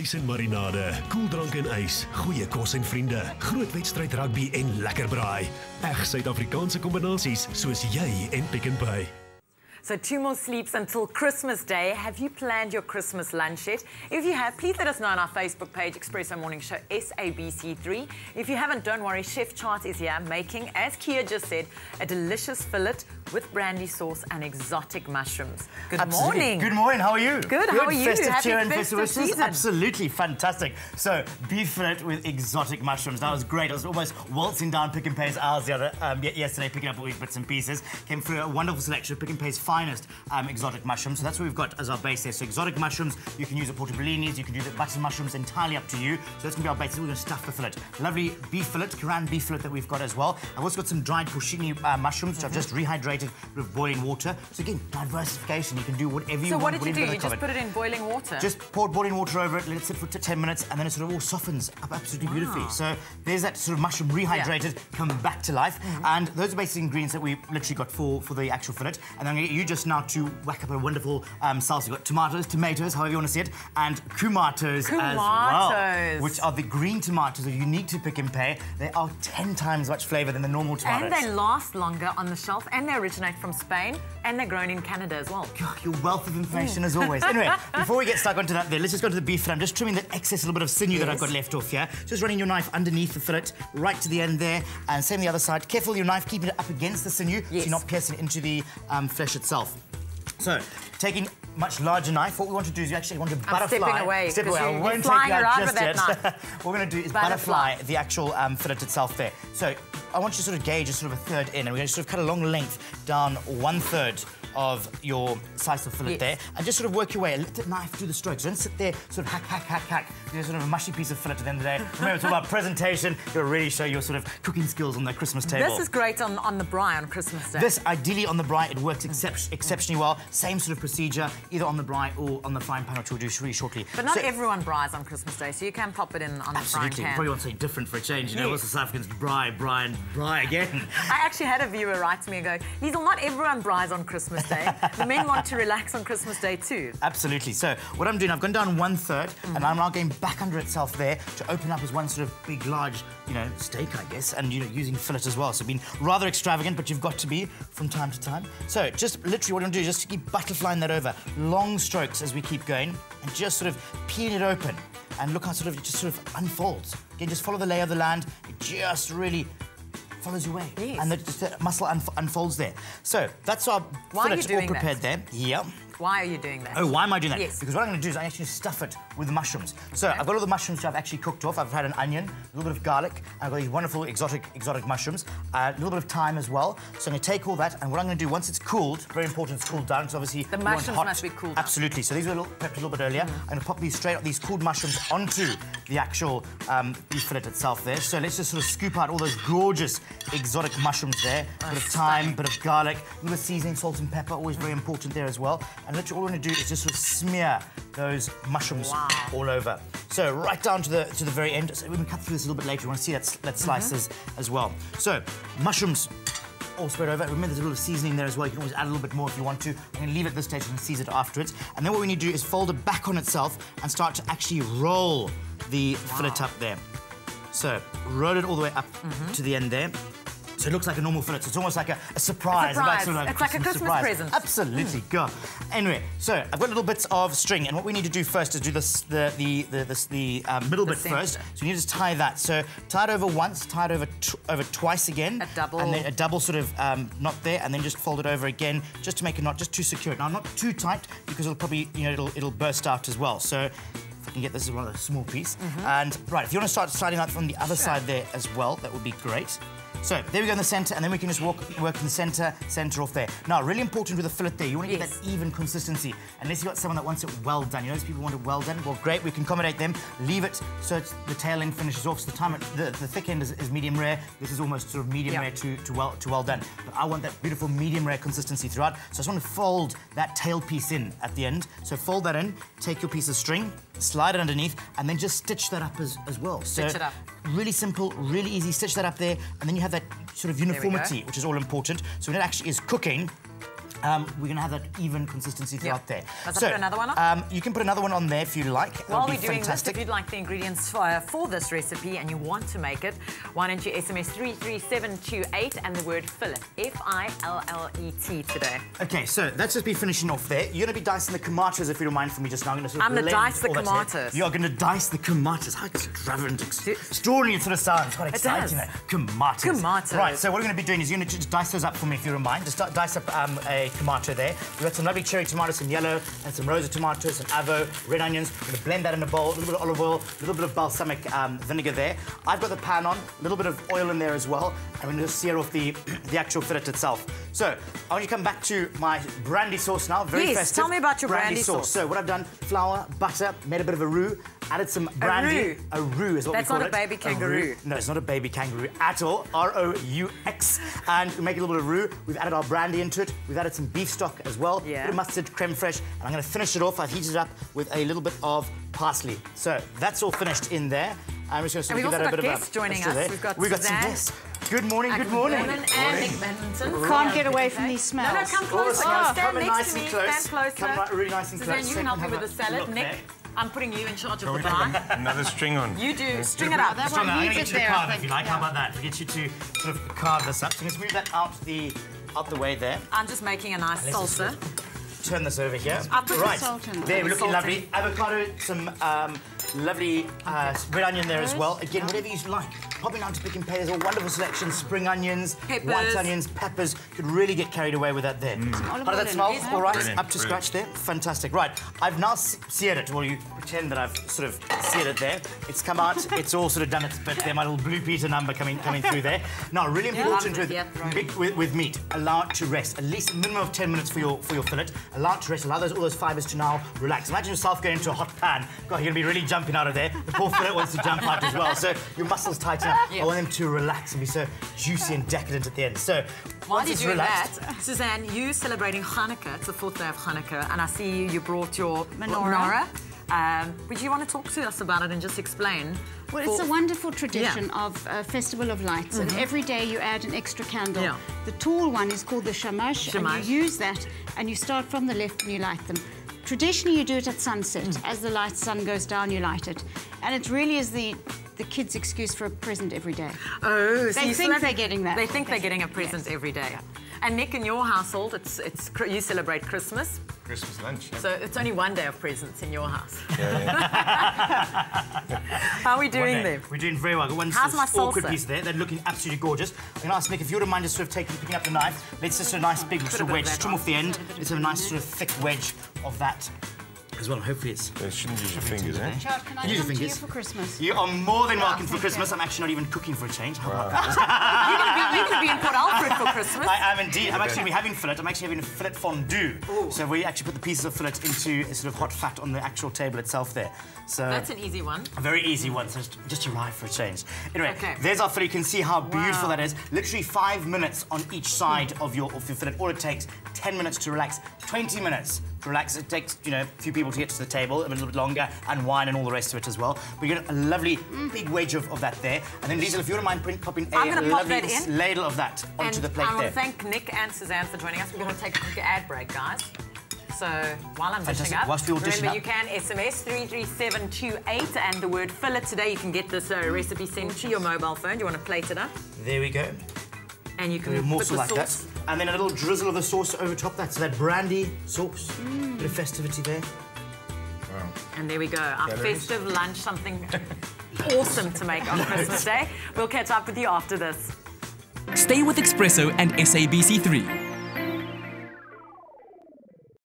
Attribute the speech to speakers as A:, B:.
A: Vleis en marinade, koeldrank en ys, goeie kos en vriende, groot wedstryd rugby en lekker braai. Reg Suid-Afrikaanse kombinasies soos jy en Pick n Pay.
B: So 2 more sleeps until Christmas Day. Have you planned your Christmas lunch yet? If you have, please let us know on our Facebook page, Expresso Morning Show SABC3. If you haven't, don't worry, Chef Chart is here making, as Kia just said, a delicious fillet with brandy sauce and exotic mushrooms. Good morning.
C: Good morning, how are you?
B: Good, how are you?
C: Festive cheer
B: Happy
C: and
B: festive
C: festive
B: season.
C: Absolutely fantastic. So, beef fillet with exotic mushrooms. That was great. I was almost waltzing down Pick n Pay's aisles yesterday, picking up all these bits and pieces. Came through a wonderful selection of Pick n Pay's finest exotic mushrooms. So that's what we've got as our base there. So exotic mushrooms, you can use the portobellinis, you can do the button mushrooms, entirely up to you. So that's going to be our base. So we're going to stuff the fillet. Lovely beef fillet, Kiran beef fillet that we've got as well. I've also got some dried porcini mushrooms, which I've just rehydrated with boiling water. So again, diversification. You can do whatever you want.
B: So what did you do? You just put it in boiling water?
C: Just poured boiling water over it, let it sit for 10 minutes, and then it sort of all softens up absolutely beautifully. So there's that sort of mushroom rehydrated, come back to life. And those are basic ingredients that we literally got for the actual fillet. And then I'm going to get you just now to whack up a wonderful salsa. You've got tomatoes, however you want to see it, and kumatos as well, which are the green tomatoes, are unique to Pick n Pay. They are 10 times much flavour than the normal tomatoes.
B: And they last longer on the shelf, and they originate from Spain, and they're grown in Canada as well.
C: God, your wealth of information as always. Anyway, before we get stuck onto that there, let's just go to the beef fillet. I'm just trimming the excess little bit of sinew that I've got left off here. Just running your knife underneath the fillet, right to the end there, and same the other side. Careful your knife, keeping it up against the sinew, so you're not piercing into the flesh itself. So, taking much larger knife, what we want to do is you actually want to butterfly.
B: Stepping away.
C: Step away. I won't take that just yet. What we're going to do is butterfly the actual fillet itself there. So I want you to sort of gauge a sort of a third in, and we're going to sort of cut a long length down 1/3 of your slice of fillet there, and just sort of work your way. Let the knife do the strokes. Don't sit there sort of hack. You're sort of a mushy piece of fillet at the end of the day. Remember, it's all about presentation. You'll really show your sort of cooking skills on the Christmas table.
B: This is great on the braai on Christmas Day.
C: This, ideally on the braai, it works exceptionally well. Same sort of procedure, either on the braai or on the frying pan, which we'll do really shortly.
B: But not everyone braais on Christmas Day, so you can pop it in on the frying pan.
C: You probably want something different for a change. You know, what's the South Africans? Braai again.
B: I actually had a viewer write to me and go, Liesl, not everyone braais on Christmas Day. The men want to relax on Christmas Day too.
C: Absolutely. So what I'm doing, I've gone down 1/3, and I'm now going back under itself there to open up as one sort of big, large, steak, I guess, and using fillet as well. So being rather extravagant, but you've got to be from time to time. So just literally what I'm doing is just keep butterflying that over, long strokes as we keep going, and just sort of peeling it open, and look how it just sort of unfolds. Again, just follow the lay of the land. It just really follows your way, and the muscle unfolds there. So that's our fillet all prepared there. Yeah.
B: Why are you doing that?
C: Oh, why am I doing that?
B: Yes.
C: Because what I'm going to do is I actually stuff it with the mushrooms. So I've got all the mushrooms which I've actually cooked off. I've had an onion, a little bit of garlic, and I've got these wonderful exotic mushrooms, a little bit of thyme as well. So I'm going to take all that, and what I'm going to do, once it's cooled, very important, it's cooled down, because obviously
B: the mushrooms must be cooled down.
C: Absolutely. So these were prepped a little bit earlier. I'm going to pop these these cooled mushrooms onto the actual beef fillet itself there. So let's just sort of scoop out all those gorgeous exotic mushrooms there. A bit of thyme, a bit of garlic, a little bit of seasoning, salt and pepper, always very important there as well. And literally all we're going to do is just sort of smear those mushrooms all over. So right down to the very end. So we can cut through this a little bit later. We want to see that slices as well. So mushrooms all spread over. Remember, there's a little seasoning there as well. You can always add a little bit more if you want to. I'm going to leave it at this stage and season it afterwards. And then what we need to do is fold it back on itself and start to actually roll the fillet up there. So roll it all the way up to the end there. So it looks like a normal fillet. So it's almost like a surprise.
B: It's like a Christmas present.
C: Absolutely, God. Anyway, so I've got little bits of string, and what we need to do first is do the middle bit first. So you need to tie that. So tie it over once, tie it over twice again.
B: A double.
C: And then a double sort of knot there, and then just fold it over again, just to make a knot, just to secure it. Now, not too tight, because it'll probably, it'll burst out as well. So if I can get this as well, a small piece. And right, if you want to start sliding out from the other side there as well, that would be great. So there we go in the centre, and then we can just work in the centre off there. Now, really important with the fillet there, you want to get that even consistency. Unless you've got someone that wants it well done. You know, those people want it well done. Well, great, we can accommodate them. Leave it so the tail end finishes off. So the thick end is medium rare. This is almost sort of medium rare to well done. But I want that beautiful medium rare consistency throughout. So I just want to fold that tail piece in at the end. So fold that in, take your piece of string, slide it underneath, and then just stitch that up as well.
B: Stitch it up.
C: Really simple, really easy. Stitch that up there, and then you have that sort of uniformity, which is all important. So when it actually is cooking, we're going to have that even consistency throughout there.
B: Must I put another one on?
C: You can put another one on there if you like.
B: While we're doing this, if you'd like the ingredients for this recipe and you want to make it, why don't you SMS 33728 and the word fillet, F-I-L-L-E-T today.
C: Okay, so that's just be finishing off there. You're going to be dicing the tomatoes, if you don't mind, for me just now. I'm going to
B: going to dice the tomatoes.
C: You are going to dice the tomatoes. How extravagant, extraordinary it sort of sounds. Quite exciting. Tomatoes. Right, so what we're going to be doing is you're going to just dice those up for me, if you don't mind. Just dice up a tomato there. We've got some lovely cherry tomatoes, some yellow, and some rosa tomatoes, some avo, red onions. We're going to blend that in a bowl, a little bit of olive oil, a little bit of balsamic vinegar there. I've got the pan on, a little bit of oil in there as well. I'm going to sear off the actual fillet itself. So, I want you to come back to my brandy sauce now. Very festive.
B: Tell me about your brandy sauce.
C: So, what I've done, flour, butter, made a bit of a roux, added some brandy. A roux is what we call it.
B: That's not a baby kangaroo.
C: No, it's not a baby kangaroo at all. R-O-U-X. And we make a little bit of roux. We've added our brandy into it. We've added some beef stock as well. A bit of mustard, creme fraiche. And I'm going to finish it off. I've heated it up with a little bit of parsley. So, that's all finished in there. I'm just going to give that a bit of a...
B: We've also got guests joining us.
C: We've got some guests. Good morning, good morning.
B: And Nick Vandenton.
D: Can't get away from these smells.
B: No, come closer. Stand next to me. Stand closer.
C: Come really nice and close.
B: Suzanne, you can help me with the salad. Nick, I'm putting you in charge of the pie.
E: Another string on.
B: You do. String it up.
C: I'm going to get you to carve if you like. How about that? Get you to sort of carve this up. So let's move that out the way there.
B: I'm just making a nice salsa.
C: Turn this over here.
B: I'll put the salt in.
C: There, we're looking lovely. Avocado, some lovely red onion there as well. Again, whatever you like. Popping out to Pick n Pay, there's a wonderful selection. Spring onions, white onions, peppers. Could really get carried away with that there. How does that smell? All right, brilliant, up to scratch there. Fantastic. Right, I've now seared it. Well, you pretend that I've sort of seared it there. It's come out. It's all sort of done its bit there. My little Blue Peter number coming through there. Now, really important with meat. Allow it to rest. At least a minimum of 10 minutes for your fillet. Allow it to rest. Allow all those fibres to now relax. Imagine yourself going into a hot pan. God, you're going to be really jumping out of there. The poor fillet wants to jump out as well. So your muscles tighten up. I want them to relax and be so juicy and decadent at the end. So
B: while you're doing that, Suzanne, you celebrating Hanukkah. It's the 4th day of Hanukkah, and I see you brought your menorah. Would you want to talk to us about it and just explain?
D: Well, it's a wonderful tradition of Festival of Lights, and every day you add an extra candle. The tall one is called the shamash, and you use that, and you start from the left and you light them. Traditionally, you do it at sunset. As the sun goes down, you light it. And it really is the kids' excuse for a present every day.
B: Oh,
D: so they think they're getting that.
B: They think they're getting a present every day. And Nick, in your household, you celebrate Christmas.
E: Christmas lunch.
B: So it's only one day of presents in your house. How are we doing there?
C: We're doing very well.
B: How's my salsa?
C: Awkward piece there. They're looking absolutely gorgeous. I'm going to ask Nick if you wouldn't mind just sort of picking up the knife. Let's just a nice big sort of wedge. Trim off the end. Let's have a nice sort of thick wedge of that as well. Hopefully it's...
E: You shouldn't use your fingers, eh?
D: Chad, can I come to you for Christmas?
C: You are more than welcome for Christmas. I'm actually not even cooking for a change. How about that?
B: You're going to be in Port Alfred for Christmas.
C: I am indeed. I'm actually having fillet. I'm actually having a fillet fondue. Ooh. So we actually put the pieces of fillet into a sort of hot fat on the actual table itself there. So
B: that's an easy one.
C: A very easy one. So just arrive for a change. Anyway, there's our fillet. You can see how beautiful that is. Literally 5 minutes on each side of your fillet. All it takes 10 minutes to relax, 20 minutes to relax. It takes, you know, a few people to get to the table, a little bit longer, and wine and all the rest of it as well. We get a lovely big wedge of that there. And then, Liesl, if you wouldn't mind popping a lovely ladle of that onto the plate there.
B: I want to thank Nick and Suzanne for joining us. We're going to take a quick ad break, guys. So while I'm dishing up, remember you can SMS 33728 and the word fillet today. You can get this recipe sent to your mobile phone. You want to plate it up?
C: There we go.
B: And you can put the
C: like
B: sauce.
C: That. And then a little drizzle of the sauce over top that. So that brandy sauce. Bit of festivity there.
E: Wow.
B: And there we go. Our festive lunch, something awesome to make on Christmas Day. We'll catch up with you after this.
F: Stay with Expresso and SABC3.